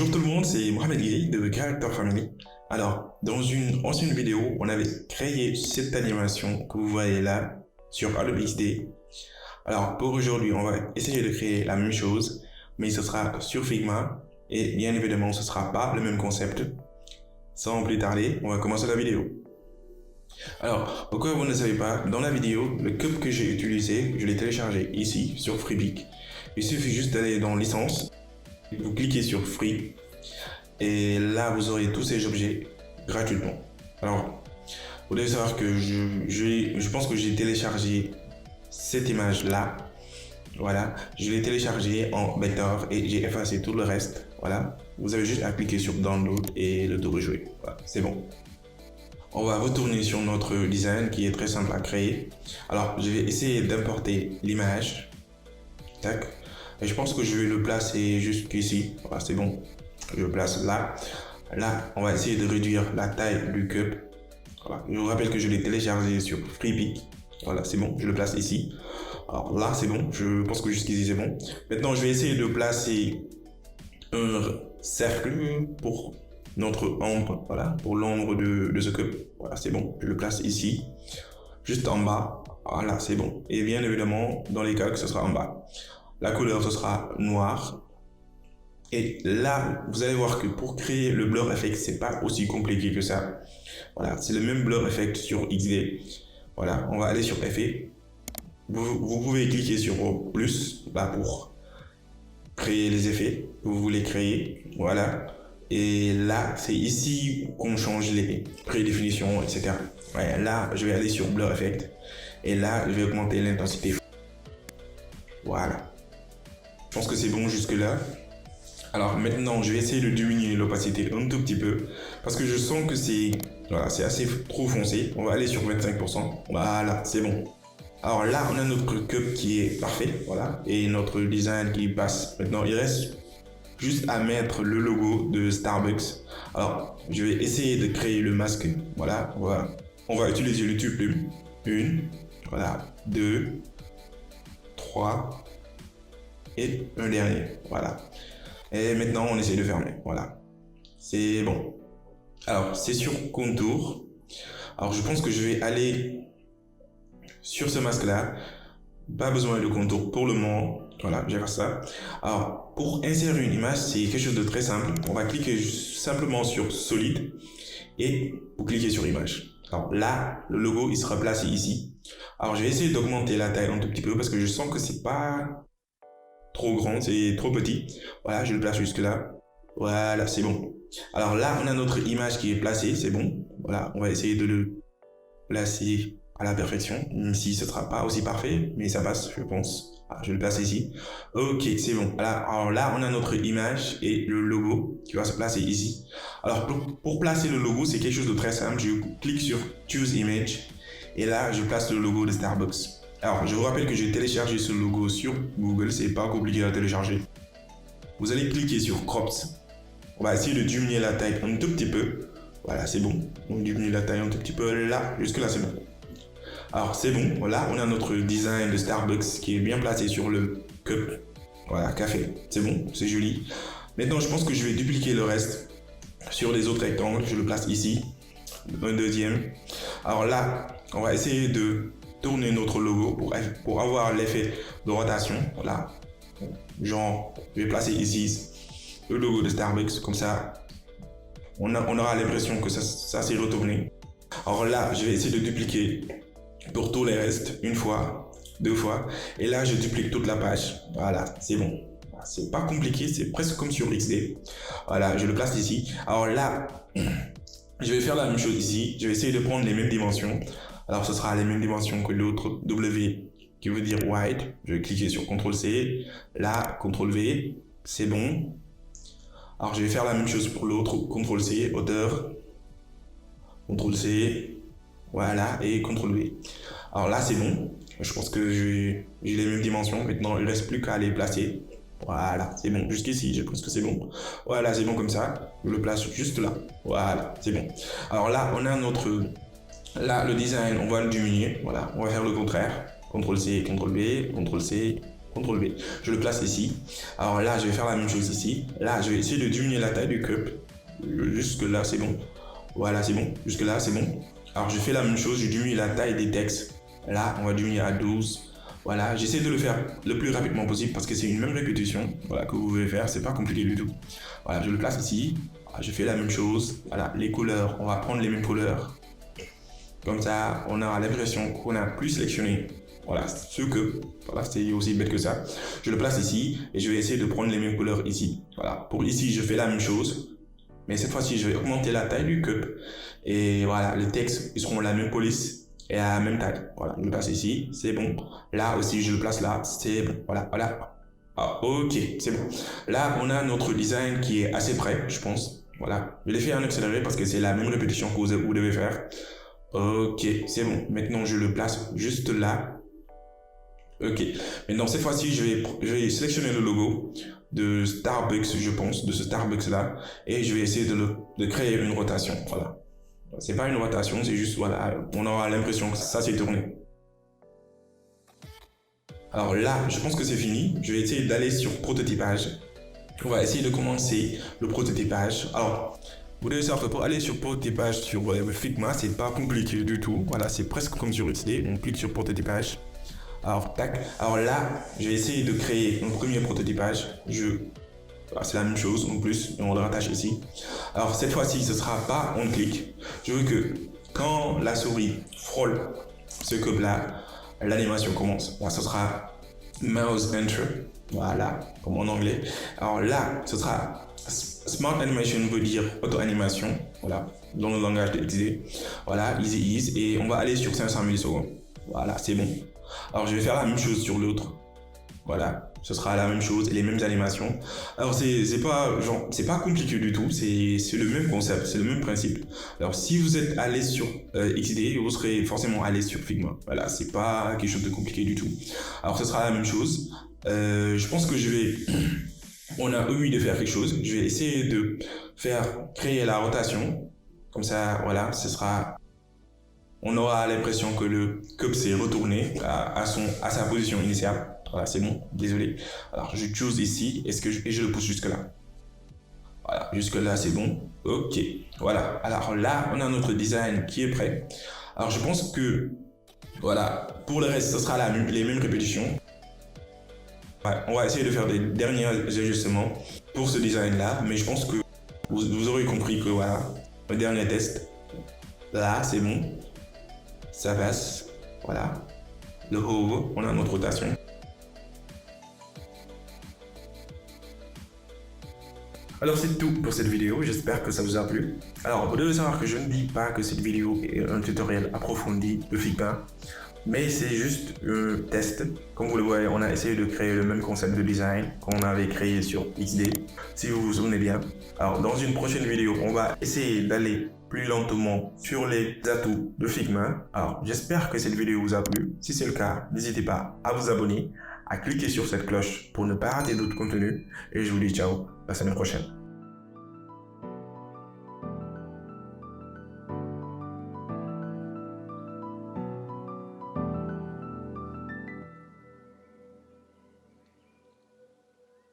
Bonjour tout le monde, c'est Mohamed Gueye de Character Family. Alors, dans une ancienne vidéo, on avait créé cette animation que vous voyez là sur Adobe XD. Alors, pour aujourd'hui, on va essayer de créer la même chose, mais ce sera sur Figma et bien évidemment, ce sera pas le même concept. Sans plus tarder, on va commencer la vidéo. Alors, au cas où vous ne savez pas, dans la vidéo, le cube que j'ai utilisé, je l'ai téléchargé ici sur Freepik. Il suffit juste d'aller dans Licence, vous cliquez sur Free et là vous aurez tous ces objets gratuitement. Alors, vous devez savoir que je pense que j'ai téléchargé cette image là. Voilà, je l'ai téléchargé en vecteur et j'ai effacé tout le reste. Voilà, vous avez juste à cliquer sur Download et le tout rejouer. Voilà, c'est bon. On va retourner sur notre design qui est très simple à créer. Alors, je vais essayer d'importer l'image. Tac. Et je pense que je vais le placer jusqu'ici. Voilà, c'est bon. Je le place là. Là, on va essayer de réduire la taille du cube. Voilà. Je vous rappelle que je l'ai téléchargé sur Freepik. Voilà, c'est bon. Je le place ici. Alors là, c'est bon. Je pense que jusqu'ici, c'est bon. Maintenant, je vais essayer de placer un cercle pour notre ombre. Voilà, pour l'ombre de ce cube. Voilà, c'est bon. Je le place ici. Juste en bas. Voilà, c'est bon. Et bien évidemment, dans les calques, ce sera en bas. La couleur, ce sera noir. Et là, vous allez voir que pour créer le blur effect, c'est pas aussi compliqué que ça. Voilà, c'est le même blur effect sur XD. Voilà, on va aller sur Effet. Vous pouvez cliquer sur plus là pour créer les effets que vous voulez créer. Voilà. Et là, c'est ici qu'on change les prédéfinitions, etc. Ouais, là, je vais aller sur blur effect. Et là, je vais augmenter l'intensité. Voilà. Je pense que c'est bon jusque là. Alors maintenant, je vais essayer de diminuer l'opacité un tout petit peu parce que je sens que c'est assez trop foncé. On va aller sur 25%. Voilà, c'est bon. Alors là, on a notre cube qui est parfait, voilà, et notre design qui passe. Maintenant, il reste juste à mettre le logo de Starbucks. Alors, je vais essayer de créer le masque. Voilà, on va utiliser le tube plume. 1, voilà, 2, 3 et un dernier. Voilà. Et maintenant, on essaie de fermer. Voilà. C'est bon. Alors, c'est sur contour. Alors, je pense que je vais aller sur ce masque-là. Pas besoin de contour pour le moment. Voilà, je vais faire ça. Alors, pour insérer une image, c'est quelque chose de très simple. On va cliquer simplement sur Solide et vous cliquez sur Image. Alors là, le logo, il sera placé ici. Alors, je vais essayer d'augmenter la taille un tout petit peu parce que je sens que c'est pas trop grand, c'est trop petit. Voilà, je le place jusque là. Voilà, c'est bon. Alors là, on a notre image qui est placée, c'est bon. Voilà, on va essayer de le placer à la perfection, même si ce sera pas aussi parfait, mais ça passe, je pense. Ah, je le place ici. Ok, c'est bon. Alors là, on a notre image et le logo qui va se placer ici. Alors pour placer le logo, c'est quelque chose de très simple. Je clique sur Choose Image et là, je place le logo de Starbucks. Alors, je vous rappelle que j'ai téléchargé ce logo sur Google, c'est pas compliqué à télécharger. Vous allez cliquer sur Crops. On va essayer de diminuer la taille un tout petit peu. Voilà, c'est bon. On diminue la taille un tout petit peu là, jusque là c'est bon. Alors, c'est bon. Là, on a notre design de Starbucks qui est bien placé sur le cup. Voilà, café. C'est bon, c'est joli. Maintenant, je pense que je vais dupliquer le reste sur les autres rectangles. Je le place ici. Un deuxième. Alors là, on va essayer de tourner notre logo pour avoir l'effet de rotation. Voilà. Genre, je vais placer ici le logo de Starbucks. Comme ça, on aura l'impression que ça s'est retourné. Alors là, je vais essayer de dupliquer pour tous les restes, une fois, deux fois. Et là, je duplique toute la page. Voilà, c'est bon. C'est pas compliqué, c'est presque comme sur XD. Voilà, je le place ici. Alors là, je vais faire la même chose ici. Je vais essayer de prendre les mêmes dimensions. Alors, ce sera les mêmes dimensions que l'autre W qui veut dire wide. Je vais cliquer sur CTRL-C. Là, CTRL-V. C'est bon. Alors, je vais faire la même chose pour l'autre. CTRL-C, hauteur. CTRL-C. Voilà, et CTRL-V. Alors là, c'est bon. Je pense que j'ai les mêmes dimensions. Maintenant, il ne reste plus qu'à les placer. Voilà, c'est bon. Jusqu'ici, je pense que c'est bon. Voilà, c'est bon comme ça. Je le place juste là. Voilà, c'est bon. Alors là, on a notre... Là, le design, on va le diminuer. Voilà, on va faire le contraire. CTRL-C, CTRL-V, CTRL-C. CTRL V. Je le place ici. Alors là, je vais faire la même chose ici. Là, je vais essayer de diminuer la taille du cup. Jusque là, c'est bon. Voilà, c'est bon. Jusque là, c'est bon. Alors, je fais la même chose. Je diminue la taille des textes. Là, on va diminuer à 12. Voilà, j'essaie de le faire le plus rapidement possible parce que c'est une même répétition, voilà, que vous pouvez faire. C'est pas compliqué du tout. Voilà, je le place ici. Voilà, je fais la même chose. Voilà, les couleurs, on va prendre les mêmes couleurs. Comme ça, on aura l'impression qu'on a plus sélectionné. Voilà, voilà, c'est aussi bête que ça. Je le place ici et je vais essayer de prendre les mêmes couleurs ici. Voilà, pour ici, je fais la même chose. Mais cette fois-ci, je vais augmenter la taille du cup. Et voilà, les textes, ils seront la même police et à la même taille. Voilà, je le place ici, c'est bon. Là aussi, je le place là, c'est bon. Voilà, voilà. Ah, ok, c'est bon. Là, on a notre design qui est assez prêt, je pense. Voilà, je l'ai fait en accéléré parce que c'est la même répétition que vous devez faire. Ok, c'est bon. Maintenant, je le place juste là. Ok. Maintenant, cette fois-ci, je vais sélectionner le logo de Starbucks, je pense, de ce Starbucks là. Et je vais essayer de créer une rotation. Voilà. C'est pas une rotation, c'est juste, voilà, on aura l'impression que ça s'est tourné. Alors là, je pense que c'est fini. Je vais essayer d'aller sur prototypage. On va essayer de commencer le prototypage. Alors, vous devez savoir que pour aller sur prototypage sur Figma, c'est pas compliqué du tout. Voilà, c'est presque comme sur XD. On clique sur prototypage. Alors, tac. Alors là, je vais essayer de créer mon premier prototypage. C'est la même chose en plus, on le rattache ici. Alors cette fois-ci, ce sera pas on clique. Je veux que quand la souris frôle ce cube là, l'animation commence. Là, ce sera mouse enter. Voilà, comme en anglais. Alors là, ce sera smart animation veut dire auto-animation. Voilà, dans le langage de XD. Voilà, easy ease. Et on va aller sur 500 millisecondes. Voilà, c'est bon. Alors je vais faire la même chose sur l'autre. Voilà, ce sera la même chose et les mêmes animations. Alors c'est pas compliqué du tout, c'est le même concept, c'est le même principe. Alors si vous êtes à l'aise sur XD, vous serez forcément à l'aise sur Figma. Voilà, c'est pas quelque chose de compliqué du tout. Alors ce sera la même chose. Je pense que on a envie de faire quelque chose. Je vais essayer de créer la rotation. Comme ça, voilà, on aura l'impression que le cube s'est retourné à sa position initiale. Voilà, c'est bon, désolé. Alors, je choose ici et je le pousse jusque là. Voilà, jusque là, c'est bon. Ok, voilà. Alors là, on a notre design qui est prêt. Alors, je pense que, voilà, pour le reste, ce sera les mêmes répétitions. Ouais, on va essayer de faire des derniers ajustements pour ce design-là, mais je pense que vous aurez compris que, voilà, le dernier test, là, c'est bon. Ça passe. Voilà. Le haut, on a notre rotation. Alors c'est tout pour cette vidéo, j'espère que ça vous a plu. Alors vous devez savoir que je ne dis pas que cette vidéo est un tutoriel approfondi de Figma, mais c'est juste un test. Comme vous le voyez, on a essayé de créer le même concept de design qu'on avait créé sur XD, si vous vous souvenez bien. Alors dans une prochaine vidéo, on va essayer d'aller plus lentement sur les atouts de Figma. Alors j'espère que cette vidéo vous a plu. Si c'est le cas, n'hésitez pas à vous abonner, à cliquer sur cette cloche pour ne pas rater d'autres contenus. Et je vous dis ciao, à la semaine prochaine.